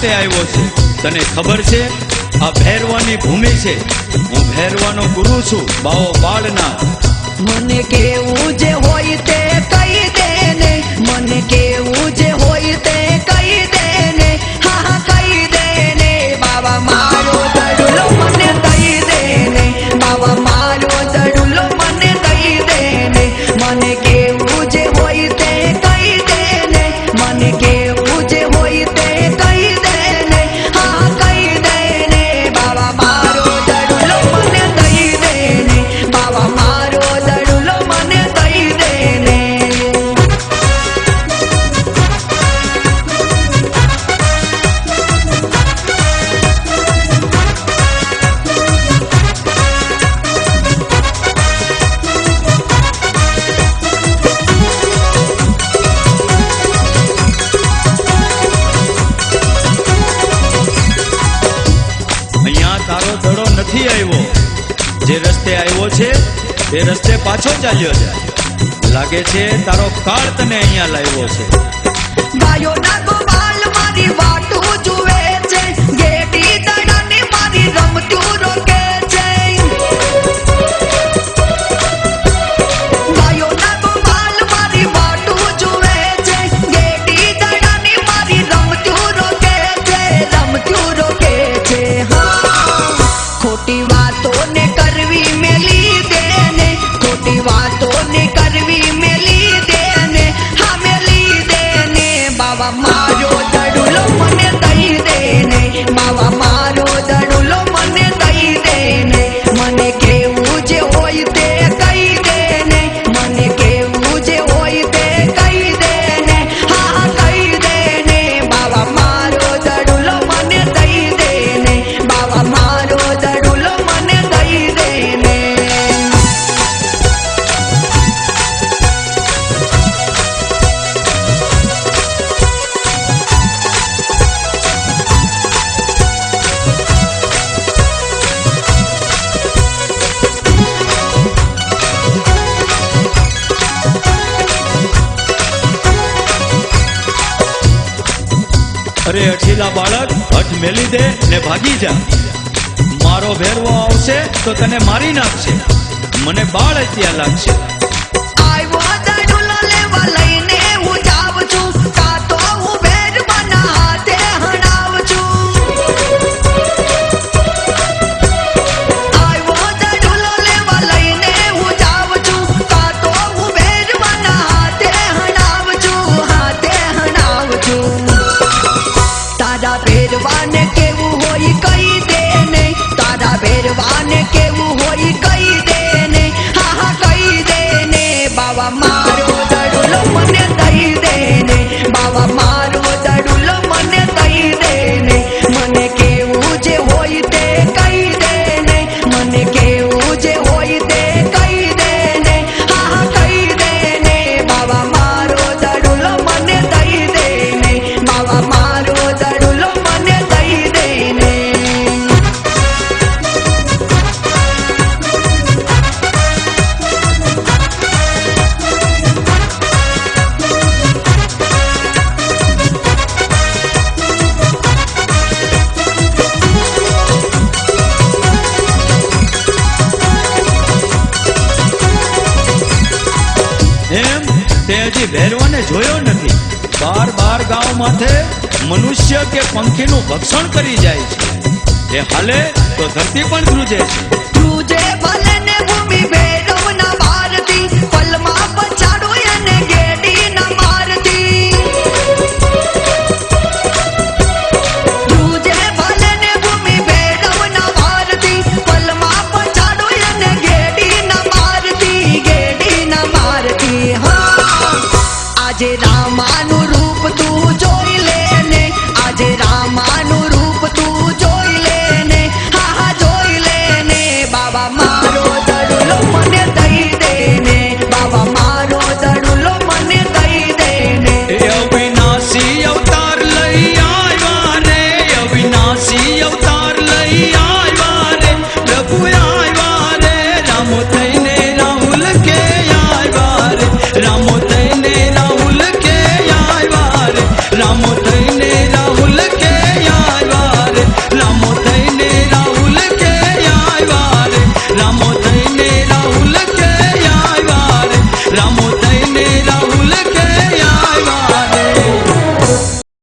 માટે આવ્યો છું. તને ખબર છે આ ભૈરવાની ભૂમિ છે. હું ભૈરવાનો ગુરુ છું, બાવો બાળનાથ. મને કેવું જે હોય તે કહી દે ને, મને કેવું જે હોય તે કહી દે ને, હા હા કહી દે ને. બાવા મારો દડુલો મને દઈ દે ને, બાવા મારો દડુલો મને દઈ દે ને. મને કેવું જે હોય તે કહી દે ને, મને કેવું જે હોય તે કહી દે ને, હા કહી દે ને. બાવા મારો દડુલો મને દઈ દે ને, બાવા મારો દડુલો મને દઈ દે ને. અહીંયા તારો દડો નથી આવ્યો. જે રસ્તે આવ્યો છે તે રસ્તે પાછો ચાલ્યો જાય. લાગે છે તારો કાળ તને અહીંયા લાવ્યો છે. ગાયોના ગોવાલ મારી વાટું જુએ છે, ગેડી દડાની મારી રમતું રોકે છે. ગાયોના ગોવાલ મારી વાટું જુએ છે, ગેડી દડાની મારી રમતું રોકે છે, રમતું રોકે છે. હા ખોટી વાતો ને કરવી મેલી દે ને, ખોટી વાતો ને કરવી મેલી દે ને, હા મેલી દે ને. બાવા મારો દડુલો મને દઈ દે ને, બાવા મારો દડુલો મને દઈ દે ને. મને કેવું જે હોય તે કહી દે ને, મને કેવું જે હોય તે કહી દે ને, હા કહી દે ને. બાવા મારો દડુલો મને દઈ દે ને, બાવા મારો દડુલો મને દઈ દે ને. અરે અઠીલા બાળક, હઠ મેલી દે ને ભાગી જા. મારો ભેરવો આવશે તો તને મારી નાખશે. મને બાળ અત્યારે લાગશે. આવ્યો દડુલો લેવા લઈને હું જાઉં છું, કાં તો હું ભેરવાના હાથે હણાવું છું. આવ્યો દડુલો લેવા લઈને હું જાઉં છું, કાં તો હું ભેરવાના હાથે હણાવું છું, હાથે હણાવું છું. તારા ભેરવાને કેવું હોય કહી દે ને, તારા ભેરવાને કેવું હોય કહી દે ને, હા હા કહી દે ને. બાવા મારો દડુલો મને દઈ દે ને, બાવા મારો દડુલો મને દઈ દે ને. મને કેવું જે હોય તે કહી દે ને, મને કેવું જે હોય તે કહી દે ને, હા હા કહી દે ને. બાવા મારો દડુલો મને દઈ દે ને, બાવા મારો દડુલો મને દઈ દે ને. એમ તે હજી ભૈરવાને જોયો નથી. બાર બાર ગામ માથે મનુષ્ય કે પંખીનું ભક્ષણ કરી જાય છે. એ હાલે તો ધરતી પણ ધ્રુજે છે. ધ્રુજે ભલે ને ભૂમિ